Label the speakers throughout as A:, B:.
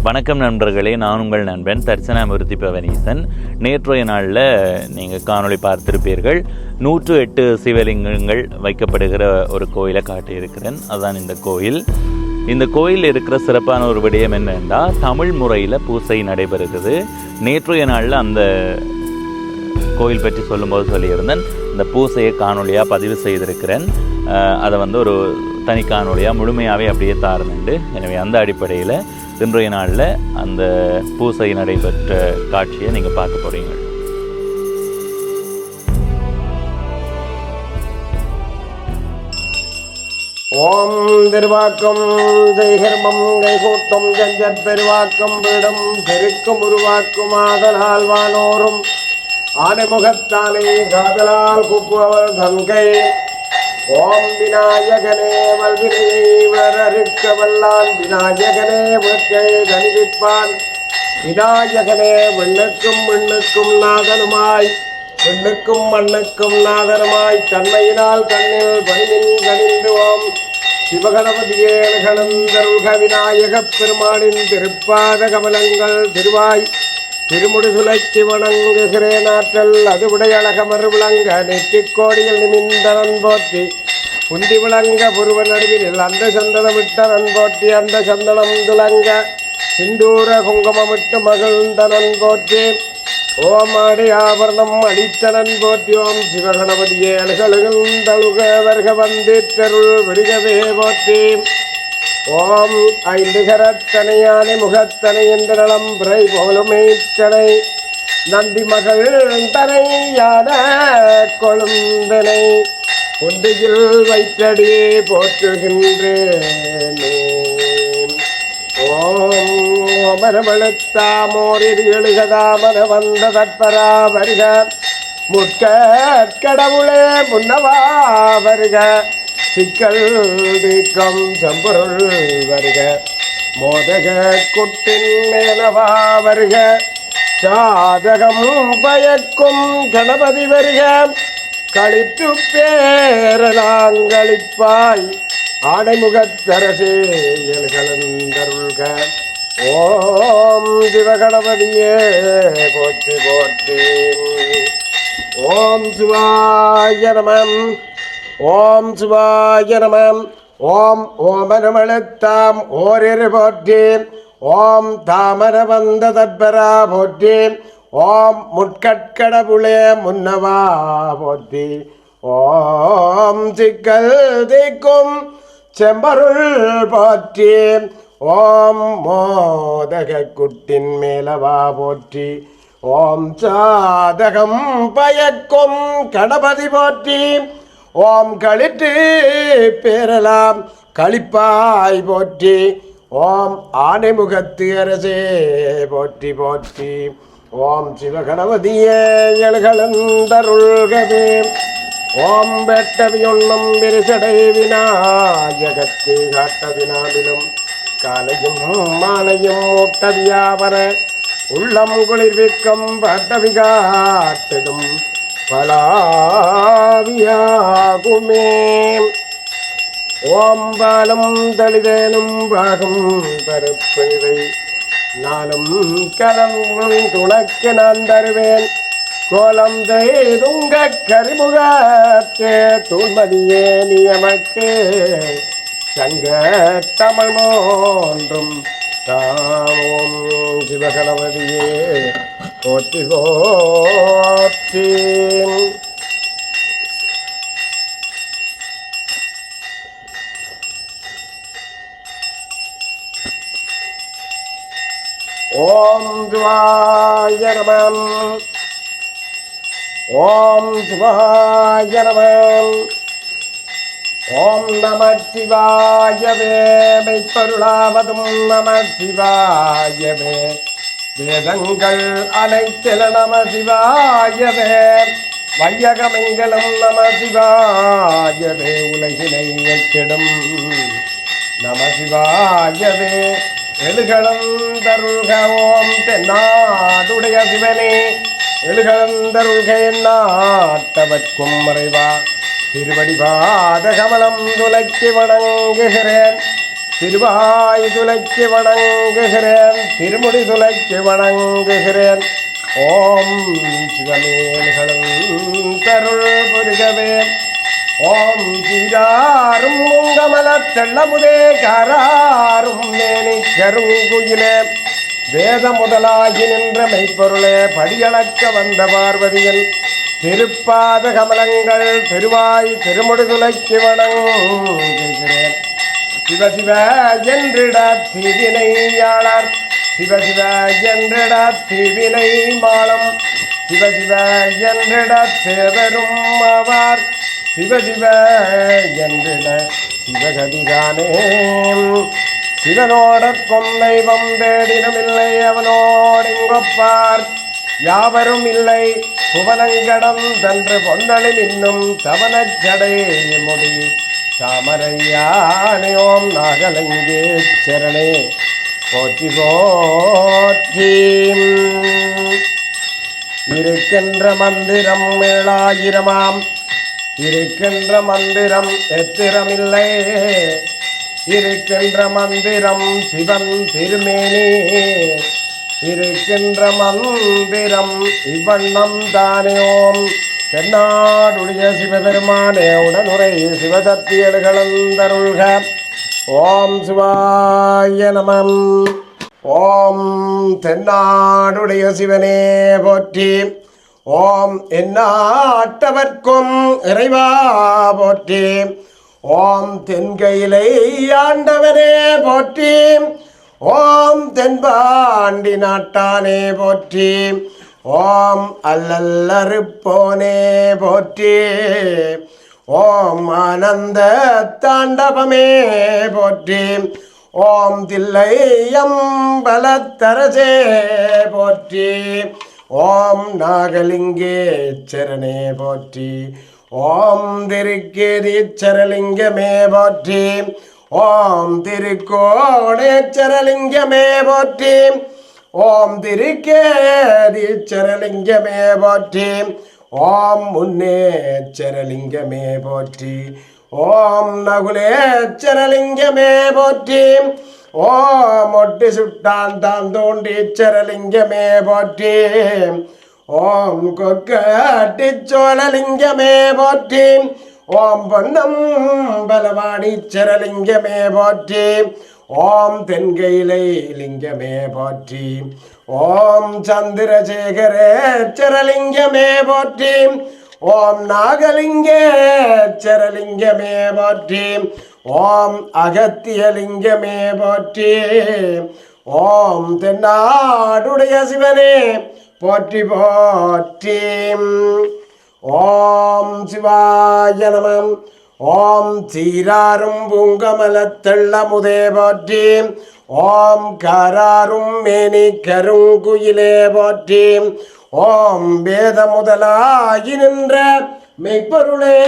A: வணக்கம் நண்பர்களே, நான் உங்கள் நண்பன் தர்சனாமிருத்தி பவனீசன். நேற்றைய நாளில் நீங்கள் காணொளி பார்த்திருப்பீர்கள். 108 சிவலிங்கங்கள் வைக்கப்படுகிற ஒரு கோயிலை காட்டியிருக்கிறேன். அதுதான் இந்த கோயில். இந்த கோயில் இருக்கிற சிறப்பான ஒரு விடயம் என்னென்றால், தமிழ் முறையில் பூசை நடைபெறுகிறது. நேற்றைய நாளில் அந்த கோயில் பற்றி சொல்லும்போது சொல்லியிருந்தேன். இந்த பூசையை காணொலியாக பதிவு செய்திருக்கிறேன். அதை ஒரு தனி காணொலியாக முழுமையாகவே அப்படியே தாருന്നുண்டு. எனவே அந்த அடிப்படையில் இன்றைய நாளில் அந்த பூசை நடைபெற்ற காட்சியை நீங்கள் பார்க்க போகிறீங்க.
B: ஓம் திருவாக்கம் செய்கர்மம் கைகூட்டும் ஜஞ்சற் பெருவாக்கம் விடும் பெருக்கும் உருவாக்கும் ஆதலால் வானோரும் ஆனைமுகத்தானே காதலால் கூப்புவர் தங்கை. ஓம் விநாயகனே வல்வினையை வரறுக்க வல்லான், விநாயகனே வேட்கை தணிவிப்பான், விநாயகனே விண்ணுக்கும் விண்ணுக்கும் நாதனுமாய், விண்ணுக்கும் மண்ணுக்கும் நாதனுமாய், தன்மையினால் கண்ணில் பணிமின் கணிந்து ஓம் சிவகணபதியே கலந்தருள்க. விநாயகப் பெருமானின் திருப்பாத கமலங்கள் திருவாய் திருமுடி சுழற்சி வணங்குகிறேன். ஆற்றல் அது விடையழகமர் விளங்க நெற்றிக் கோடியில் நிமிந்தனன் போற்றி, புந்தி விளங்க புருவ நடுவில் அந்த சந்தனமிட்டனன் போற்றி, அந்த சந்தனம் துளங்க சிந்தூர குங்குமமிட்டு மகிழ்ந்தனன் போற்றி. ஓம் ஆடி ஆபரணம் அளித்தனன் போற்றி. ஓம் சிவகணபதியே அழுகழுகந்தழுக வருக வந்திற்றருள் விடுகவே போற்றி. ஓம் ஐந்து கரத்தனையானை முகத்தனை என்ற நலம் பிறை போலுமேற்றனை நந்தி மகள் தனை யான கொழுந்தனை குண்டியில் வைத்தடியே போற்றுகின்றேனே. ஓம் ஓமரவழுத்தாமோரில் எழுகதாமன வந்த தற்பரா வருக, முற்கடவுளே முன்னவா வருக, சிக்கல் தீக்கம் செம்பொருள் வருக, மோதக குட்டின் மேலவா வருக, சாதகம் பயக்கும் கணபதி வருக, களித்து பேரலாங்களிப்பாய் ஆடைமுகத்தரசே எழுகலந்தருள்க. ஓம் சிவகணபதியே போற்றி போற்றி. ஓம் சிவாய நமம். ஓம் சிவாய நமம். ஓம் ஓமனமழுத்தாம் ஓரிரு போற்றி. ஓம் தாமர வந்த தற்பரா போற்றி. ஓம் முட்கட்கடவுளே முன்னவா போற்றி. ஓம் சிக்கல் தீக்கும் செம்பருள் போற்றி. ஓம் மோதக குட்டின் மேலவா போற்றி. ஓம் சாதகம் பயக்கும் கணபதி போற்றி. ஓம் களிற்று பேரலாம் களிப்பாய் போற்றி. ஓம் ஆனைமுகத்து அரசே போற்றி போற்றி. ஓம் சிவகணபதியே எழுகலந்தருள்கவே. ஓம் வெட்டவியொன்னும் விரிசடை விநாயகத்து காட்டவினாவிலும் காலையும் மாலையும் ஊட்டவியாவர உள்ளம் குளிர்விக்கும் பாட்டவி காட்டிடும் பலாவியாகுமே. ஓம் பாலும் தளிதேனும் பாகும் பருப்பிவை நானும் கலம் துணக்கு நான் தருவேன். கோலம் தேதுங்க கரிமுகத்தே தூள்மதியே நியமக்கே சங்க தமிழ் மோன்றும் தாமோம் சிவகணபதியே போற்றி போற்றி. ஓம் சிவாய நமம். ஓம் சிவாய நமம். ஓம் நம சிவாயவே மெய்ப்பொருளாவதும் நம சிவாயவே வேதங்கள் அனைத்தில நம சிவாயவே வையகமெங்களும் நம சிவாயவே உலகினை எக்கிடும் நம சிவாயவே எழுகலந்தருள்க. ஓம் தென்னாடுடைய சிவனே எழுகலந்தருள்க. எந்நாட்டவர்க்கும் மறைவா திருவடி பாத கமலம் துலக்கி வணங்குகிறேன். திருவாய் துளைக்கு வணங்குகிறேன், திருமுடி துளைக்கு வணங்குகிறேன். ஓம் சிவமேல்களும் தருள் புரிகவே. ஓம் சீராரும் முங்கமல தெள்ளமுதே காராரும் மேனி கருங்குயிலே. வேத முதலாகி நின்ற மெய்ப்பொருளே, படியளக்க வந்த பார்வதியின் திருப்பாத கமலங்கள் திருவாய் திருமுடி துளைக்கு வணங்குகிறேன். சிவசிவ என்றிட தீவினையாளர், சிவசிவ என்றிட தீவினை மாலம், சிவசிவ என்றிட தேவரும் ஆவார், சிவசிவ என்றிட சிவகதிதானே. சிவனோட கொன்னைவம் தேடினமில்லை, அவனோடிங்கொப்பார் யாவரும் இல்லை. புவனங்கடம் தன்று பொன்னலில் இன்னும் தவனச்சடை முடி தாமரையானே. ஓம் நாகலங்கேச்சரணே போற்றி போற்றி. இருக்கின்ற மந்திரம் 7000ஆம், இருக்கின்ற மந்திரம் எத்திரமில்லை. இருக்கின்ற மந்திரம் சிவன் திருமேனி, இருக்கின்ற மந்திரம் இவ்வண்ணம் தானே. ஓம் தென்னாடுடைய சிவபெருமானே உடனுரை சிவசக்தியல்களந்தருள்க. ஓம் சிவாய நமம். ஓம் தென்னாடுடைய சிவனே போற்றி. ஓம் எந்நாட்டவர்க்கும் இறைவா போற்றி. ஓம் தென்கையிலை ஆண்டவனே போற்றி. ஓம் தென்பாண்டி நாட்டானே போற்றி. ஓம் அல்லல்லறுப்போனே போற்றி. ஓம் ஆனந்த தாண்டவமே போற்றி. ஓம் தில்லையம்பலத்தரசே போற்றி. ஓம் நாகலிங்கேச்சரனே போற்றி. ஓம் திருக்கேதீச்சரலிங்கமே போற்றி. ஓம் திருக்கோணேச்சரலிங்கமே போற்றி. ஓம் திருக்கேதீச்சரலிங்கமே போற்றி. ஓம் முன்னேச்சரலிங்கமே போற்றி. ஓம் நகுலேச்சரலிங்கமே போற்றி. ஓம் ஒட்டி சுட்டான் தான் தோண்டீச்சரலிங்கமே போற்றி. ஓம் கொக்கட்டிச்சோழலிங்கமே போற்றி. ஓம் பொன்னம் பலவாடீச்சரலிங்கமே போற்றி. ஓம் தென்கையிலை லிங்கமே போற்றி. ஓம் சந்திரசேகரேச்சரலிங்கமே போற்றி. ஓம் நாகலிங்கேச்சரலிங்கமே போற்றி. ஓம் அகத்தியலிங்கமே போற்றி. ஓம் தென்னாடுடைய சிவனே போற்றி போற்றி. ஓம் சிவாய நமம். ஓம் சீராரும் பூங்கமலத்தெள்ளமுதே போற்றி. ஓம் காராரும் மேனி கருங்குயிலே போற்றி. ஓம் வேத முதலாகி நின்ற மெய்ப்பொருளே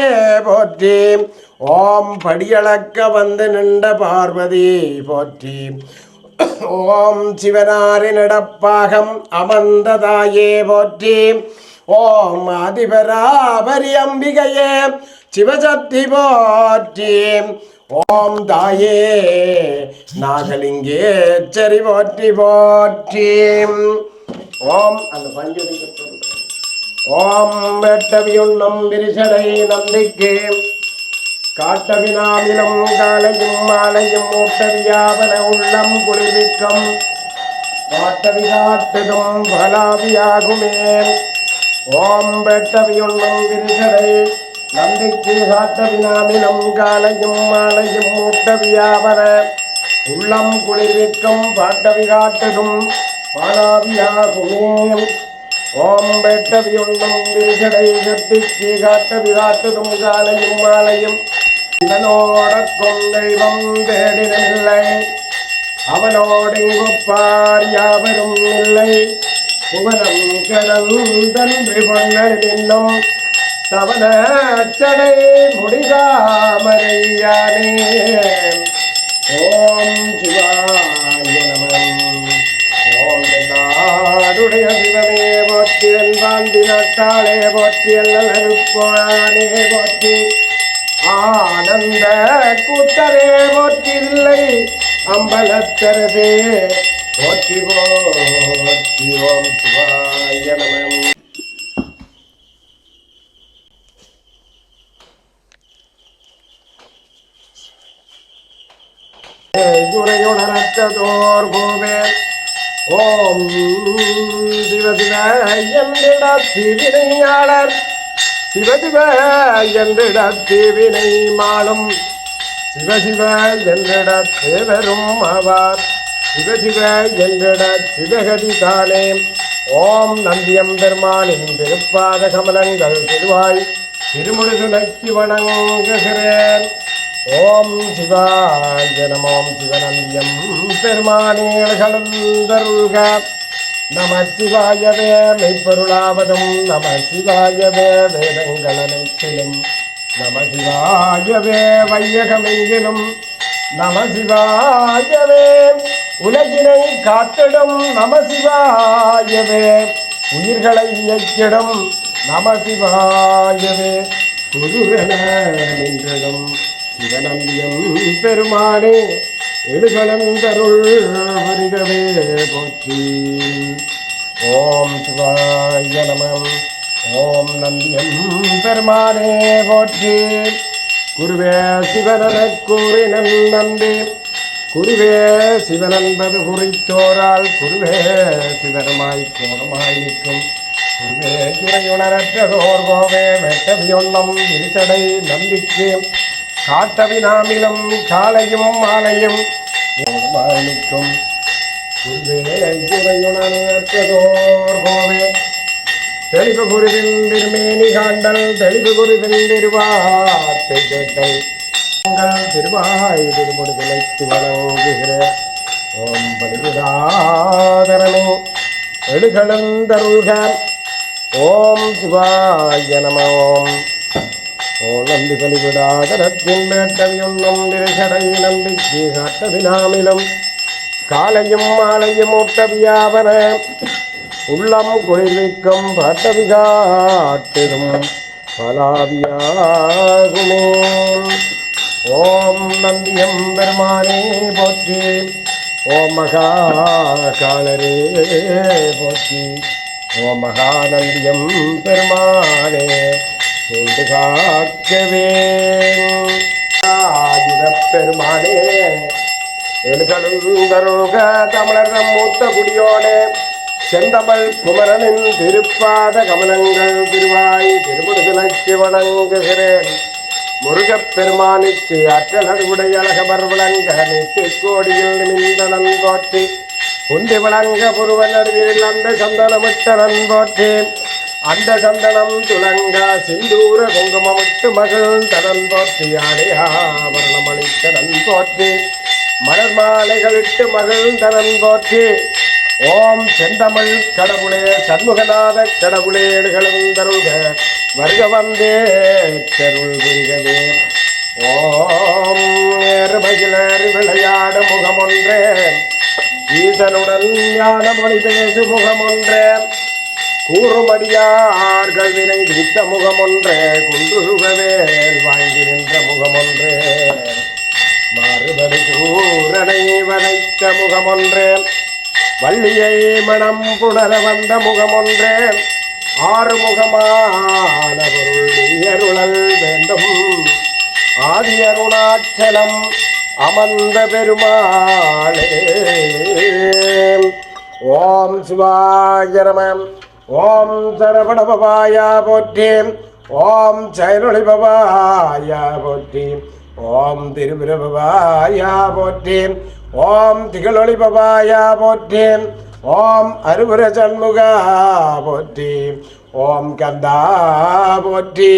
B: போற்றி. ஓம் படியளக்க வந்து நின்ற பார்வதி போற்றி. ஓம் சிவனாரி நடப்பாகம் அமர்ந்ததாயே போற்றி. ஓம் ஆதிபராபரி அம்பிகையே சிவசக்தி போற்றி. ஓம் தாயே நாகலிங்கேச்சரி போற்றி போற்றி. ஓம் அந்த பஞ்சலிங்க ஓம் வெட்டவியுண்ணம் விரிசடை நந்திக்கு காட்டவினாவிலும் காலையும் மாலையும் மூட்டவியாவன உள்ளம் குளிர்விக்கும் காட்டவி காட்டுதும் பலாவியாகுமே. ஓம் வெட்டவியுண்ணம் விரிசடை நந்திக்கு காட்டவினாவிலும் காலையும் மாலையும் மூட்டவியாவன உள்ளம் குளிர்விக்கும் பாட்டவி காட்டுதும் பலாவியாகுமே. ஓம் வெட்டவியுண்ணம் விரிசடை சக்திக்கு காட்டவி காட்டுதும் காலையும் மாலையும் இவனோட கொண்டெய்வம் தேடினில்லை, அவனோடெங்குப்பார் யாவரும் இல்லை. புவனம் கடந்தன்று பொன்னல் இன்னும் தவனச்சடை முடிதாமரையானே. ஓம் சிவாய நமம். ஓம் நாடுடைய சிவமே போற்றி. வெண்பாண்டி நாட்டாளே போற்றி. அல்லருப்போனே போற்றி. ஆனந்த கூத்தரே போற்றி. இல்லை அம்பலத்தரசே போற்றி போற்றி. ஓம் சிவாய நம. உரையுணரத்ததோர் கோவே ஓம் சிவசிவ என்றிட திவினையாளர் சிவசிவ என்றிட திவினை மாளும் சிவசிவ என்றிட தேவரும் ஆவார் சிவசிவ என்றிட சிவகதி தானே. ஓம் நந்தியம் பெருமானின் திருப்பாத கமலங்கள் திருவாய் திருமுழுதுனைக்கு வணங்குகிறேன். ஓம் சிவாய நமோம். சிவநந்தியம் பெருமானேள் கலந்தருள்க. நம சிவாயவே மெய்ப்பொருளாவதும் நம சிவாயவே வேதங்கள் அனைத்திலும் நம சிவாயவே வையகமெங்கிலும் நம சிவாயவே உலகினை காத்திடும் நம சிவாயவே உயிர்களை இயக்கிடும் நம சிவாயவே குருவென நின்றிடும் சிவநந்தியம் பெருமானே எழுகலந்தருள் வருகவே போற்றி. ஓம் சிவாய நம. ஓம் நந்தியம் பெருமானே போற்றி. குருவே சிவனென கூறினன் நம்பி குருவே சிவனன்பது குறித்தோரால் குருவே சிவனுமாய் கோணமாய் நிற்கும் குருவே துறையுணரற்றதோர் கோவே வெட்டவியொன்னம் இருச்சடை நம்பிக்கு காட்டவினாமிலும் காலையும் மாலையும் நிற்கும் குருவே துறையுணரற்றதோர் கோவே தெளிவு குருவின் திருமேனி காண்டல் தெளிவு குருவின் திருவார்த்தை கேட்டல் திருவாய் திருமுடி துளைத்து வணங்குகிற ஓம் பலிவிடாதரனே எழுகலந்தருள்க. ஓம் சிவாய நம. ஓம் நந்தி பலிவிடாதரத்தின் வேட்டவியுன்னும் திருச்சடை நம்பிக்கை காட்டவினாமிலும் காலையும் மாலையும் ஊட்டவியாவன உள்ளம் குளிர்விக்கும் பாட்டவி காட்டிடும் பலாவியாகுமே. ஓம் நந்தியம் பெருமானே போற்றி. ஓம் மகாகாலரே போற்றி. ஓம் மகாநந்தியம் பெருமானே சூழ்ந்து காக்கவே. பெருமானே எழுகலுந்தருக தமிழர் மூத்த குடியோனே செந்தமிழ் குமரனின் திருப்பாத கமலங்கள் திருவாய் திருமுடுதலைக்கு வணங்குகிறேன். முருகப் பெருமானிக்கு அற்றலர் உடைய அழகமர் விளங்க நெற்றி கோடியில் நிமிந்தனன் போற்றி உந்தி விளங்க புருவன் அருவியில் அந்த சந்தனமிட்டனன் போற்றி அந்த சந்தனம் துளங்க சிந்தூர குங்குமமிட்டு மகள் தனன் போற்றி ஆடையாவரணம் அளித்தனன் போற்றி மலர் மாலைகளிட்டு மகள் தனன் போற்றி. ஓம் செந்தமிழ் கடவுளே சண்முகநாத கடவுளே எழுகலந்தருள்க வருக வந்தே தெருள் புரிகவே. ஓம் ஏறுமகிழர் விளையாட முகமொன்றே ஈசனுடன் ஞான மொழி பேசு முகமொன்றே கூறுமடியார்கள் வினை விரித்த முகமொன்றே குன்றுகவேல் வாங்கி நின்ற முகமொன்றே மாறுபடி சூரனை வதைத்த முகமொன்றே வள்ளியை மனம் புணர வந்த முகமொன்றே ஆறுமுகமான பொருள் அருளல் வேண்டும் ஆதி அருணாச்சலம் அமர்ந்த பெருமாளே. ஓம் சிவாய நம. ஓம் சரவண பவாயா போற்றி. ஓம் சைரொளி பவாயா போற்றி. ஓம் திருவிர பவாயா போற்றி. ஓம் திகழொளி பவாயா போற்றி. ஓம் அருபுர சண்முகா போற்றி. ஓம் கந்தா போற்றி.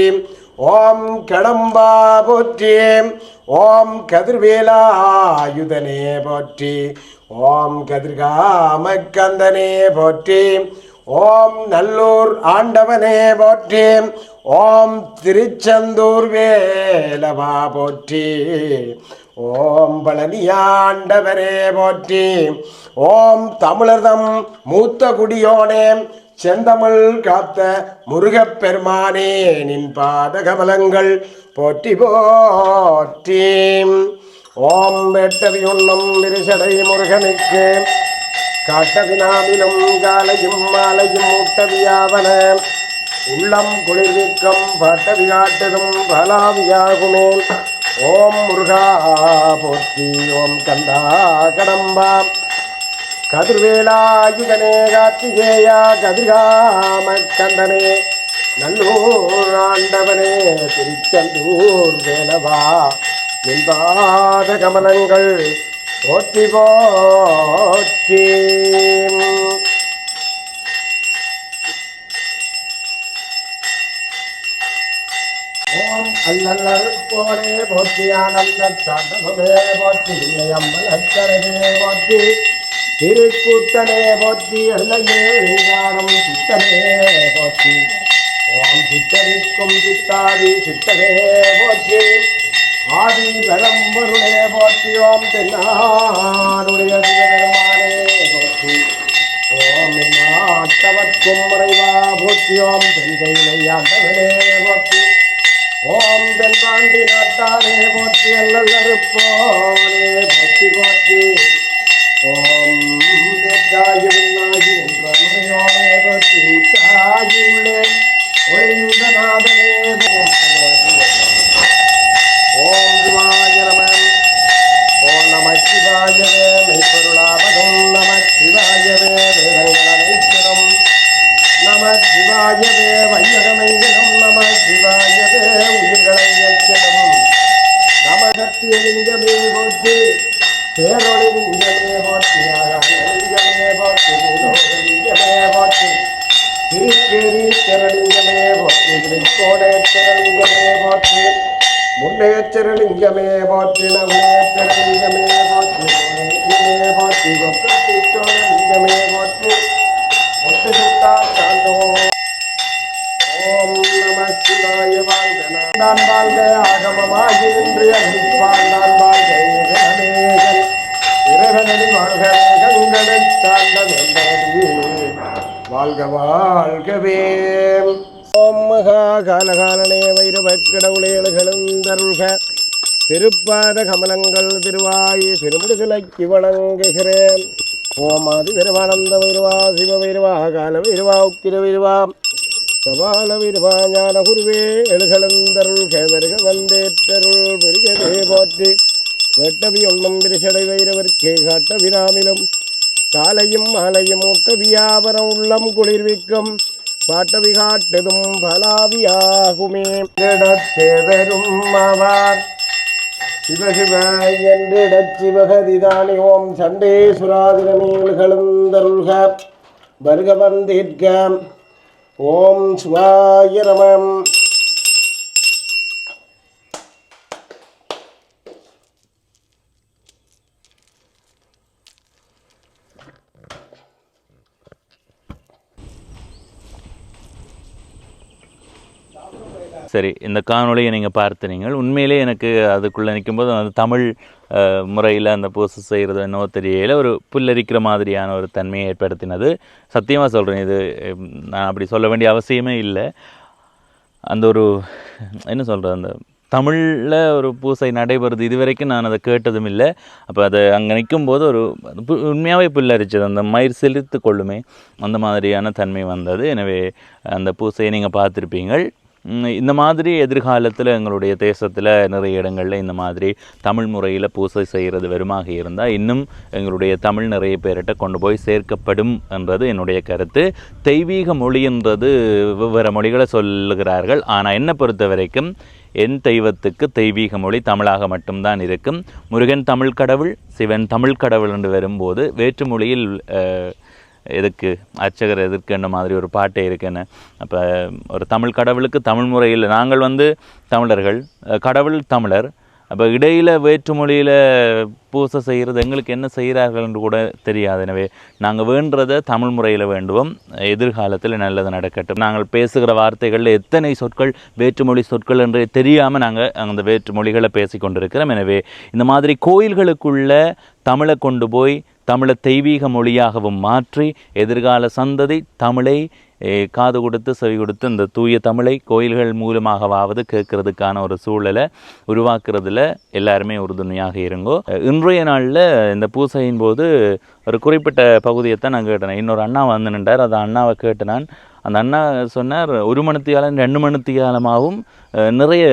B: ஓம் கடம்பா போற்றி. ஓம் கதிர்வேலாயுதனே போற்றி. ஓம் கதிர்காம கந்தனே போற்றி. ஓம் நல்லூர் ஆண்டவனே போற்றி. ஓம் திருச்செந்தூர் வேலவா போற்றி. ஓம் பழனியாண்டவரே போற்றி. ஓம் தமிழர்தம் மூத்த குடியோனே செந்தமிழ் காத்த முருகப் பெருமானே நின் பாதகமலங்கள் போற்றி போற்றி. ஓம் வெட்டவி உண்ணும் விரிசடை முருகனுக்கு காட்டவினாவிலும் காலையும் மாலையும் ஊட்டவியாவன உள்ளம் குளிர்விக்கும் பாட்டவி காட்டதும் பலாவியாகுமே. ஓம் முருகா போற்றி. ஓம் கந்தா கடம்பா கதிர்வேலாயுதனே கார்த்திகேயா கதிர்காம கந்தனே நல்லூர் ஆண்டவனே திருச்செந்தூர் வேலவா நின்பாத கமலங்கள் போற்றி போற்றி. ஓம் அல்லல்லருப்போரே போற்றி ஆனந்த சாந்தமே போற்றி அம்பலத்தரவே போற்றி திருக்கூத்தனே போற்றி அல்லையே லிங்காரம் சித்தனே போற்றி. ஓம் சித்தரிக்கும் சித்தாதி சித்தனே போற்றி ஆதி பரம்பொருளே போற்றி. ஓம் தென்னாடுடைய சிவபெருமானே போற்றி. ஓம் நாட்டவர்க்கும் முறைவா போற்றி. ஓம் தென்கையிலையாண்டவனே போற்றி. ஓம் தென்பாண்டி நாட்டானே போற்றி அல்லல்லருப்போனே போற்றி போற்றி. ஓம் தேத்தாயுள்ளாகி நின்றமறையோனே போற்றி உத்தாகி உள்ளே ஒழிந்த நாதனே ஓம் சிவாய நம. ஓம் நம சிவாயவே மெய்ப்பொருளாவதும் நம சிவாயவே வேதங்கள் அனைத்திலும் நம சிவாயவே வையகமெங்கிலும் நம சிவாயவே உயிர்களை இயக்கிடும் நம சத்தியலிங்கமே போற்றி பேரொளி லிங்கமே போற்றி லிங்கமே போற்றி லிங்கமே போற்றி திருக்கேரி திரளிங்கமே போற்றி திருக்கோடேச்சரலிங்கமே போற்றி முன்னேச்சரலிங்கமே போற்றி நவனேச்சரலிங்கமே போற்றி லிங்கமே போற்றி கொத்தோலிங்கமே போற்றி ஒட்டு சுத்தா சாந்தோ. ஓம் நம சிவாய வாழ்க நான் வாழ்க ஆகமமாகி நின்று அன்பிப்பான் வாழ்க அநேகன் இறைவனடி வாழ்க கங்களை தாண்ட வென்றடி வாழ்க வாழ்கவே. ஓம் மகா காலகாலனே வைரவக் கடவுளேழுகளுந்தருள்க திருப்பாத கமலங்கள் திருவாயு திருமுடுகலைக்கு வணங்குகிறேன். ஓம் ஆதி வைரவானந்த வைரவா சிவ வைரவா கால வைரவா உக்கிர வைரவா சபால வைரவா ஞான குருவே எழுகளந்தருள் கேவருக வந்தேற்றருள் பெருகவே போற்றி. வெட்டவி ஒன்றும் விரிசடை வைரவர்க்கே காட்ட வினாமிலும் காலையும் மாலையும் ஊட்டவியாபரம் உள்ளம் குளிர்விக்கும் பாட்டவி காட்டதும் பலாவியாகுமே. வெறும் ஆவார் சிவசிவ என்றிடச் சிவகதிதானி. ஓம் சண்டேசுராதிரமேல்களந்தருள்க வருக வந்தேற்க. ஓம் சிவாய நம.
A: சரி, இந்த காணொலியை நீங்கள் பார்த்து நீங்கள் உண்மையிலே எனக்கு அதுக்குள்ளே நிற்கும்போது அந்த தமிழ் முறையில் அந்த பூசை செய்கிறது என்னவோ தெரியல, ஒரு புல்லரிக்கிற மாதிரியான ஒரு தன்மையை ஏற்படுத்தினது. சத்தியமாக சொல்கிறேன், இது நான் அப்படி சொல்ல வேண்டிய அவசியமே இல்லை. அந்த ஒரு என்ன சொல்கிறது, அந்த தமிழில் ஒரு பூசை நடைபெறுது, இது வரைக்கும் நான் அதை கேட்டதும் இல்லை. அப்போ அதை அங்கே நிற்கும்போது ஒரு உண்மையாகவே புல்லரிச்சது, அந்த மயிர் செலுத்து கொள்ளுமே அந்த மாதிரியான தன்மை வந்தது. எனவே அந்த பூசையை நீங்கள் பார்த்துருப்பீங்கள். இந்த மாதிரி எதிர்காலத்தில் எங்களுடைய தேசத்தில் நிறைய இடங்களில் இந்த மாதிரி தமிழ் முறையில் பூசை செய்கிறது வருமாக இருந்தால் இன்னும் எங்களுடைய தமிழ் நிறைய பேர்கிட்ட கொண்டு போய் சேர்க்கப்படும் என்றது என்னுடைய கருத்து. தெய்வீக மொழி என்றது வெவ்வேறு மொழிகளை சொல்லுகிறார்கள். ஆனால் என்னை பொறுத்த வரைக்கும் என் தெய்வத்துக்கு தெய்வீக மொழி தமிழாக மட்டும்தான் இருக்கும். முருகன் தமிழ் கடவுள், சிவன் தமிழ் கடவுள் என்று வரும்போது வேற்று மொழியில் எதுக்கு அர்ச்சகர் எதிர்க்கின்ற மாதிரி ஒரு பாட்டே இருக்குன்னு. அப்போ ஒரு தமிழ் கடவுளுக்கு தமிழ் முறையில் நாங்கள் தமிழர்கள், கடவுள் தமிழர். அப்போ இடையில் வேற்று மொழியில் பூசை செய்கிறது எங்களுக்கு என்ன செய்கிறார்கள் என்று கூட தெரியாது. எனவே நாங்கள் வேண்டுறதை தமிழ் முறையில் வேண்டுவோம். எதிர்காலத்தில் நல்லது நடக்கட்டும். நாங்கள் பேசுகிற வார்த்தைகளில் எத்தனை சொற்கள் வேற்றுமொழி சொற்கள் என்று தெரியாமல் நாங்கள் அந்த வேற்று மொழிகளை பேசி கொண்டிருக்கிறோம். எனவே இந்த மாதிரி கோயில்களுக்குள்ள தமிழை கொண்டு போய் தமிழை தெய்வீக மொழியாகவும் மாற்றி எதிர்கால சந்ததி தமிழை காது கொடுத்து செவி கொடுத்து இந்த தூய தமிழை கோயில்கள் மூலமாகவாவது கேட்கறதுக்கான ஒரு சூழலை உருவாக்குறதுல எல்லாருமே உறுதுணையாக இருங்கோ. இன்றைய நாளில் இந்த பூசையின் போது ஒரு குறிப்பிட்ட பகுதியைத்தான் நான் கேட்டேன். இன்னொரு அண்ணா வந்து நின்றார். அந்த அண்ணாவை கேட்டு நான் அந்த அண்ணா சொன்னார் 1 மணித்தியாலம் 2 மணித்தியாலமாகவும் நிறைய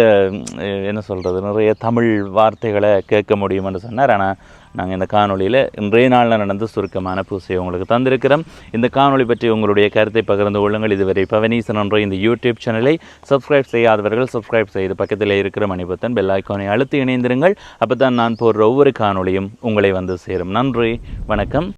A: என்ன சொல்கிறது நிறைய தமிழ் வார்த்தைகளை கேட்க முடியும்னு சொன்னார். ஆனால் நாங்கள் இந்த காணொலியில் இன்றைய நாளில் நடந்த சுருக்கமான பூசையை உங்களுக்கு தந்திருக்கிறோம். இந்த காணொலி பற்றி உங்களுடைய கருத்தை பகிர்ந்து கொள்ளுங்கள். இதுவரை பவனீசன் என்ற இந்த யூடியூப் சேனலை சப்ஸ்கிரைப் செய்யாதவர்கள் சப்ஸ்கிரைப் செய்து பக்கத்தில் இருக்கிற மணிபத்தன் பெல் ஐக்கானை அழுத்தி இணைந்திருங்கள். அப்போ தான் நான் போடுற ஒவ்வொரு காணொலியும் உங்களை வந்து சேரும். நன்றி, வணக்கம்.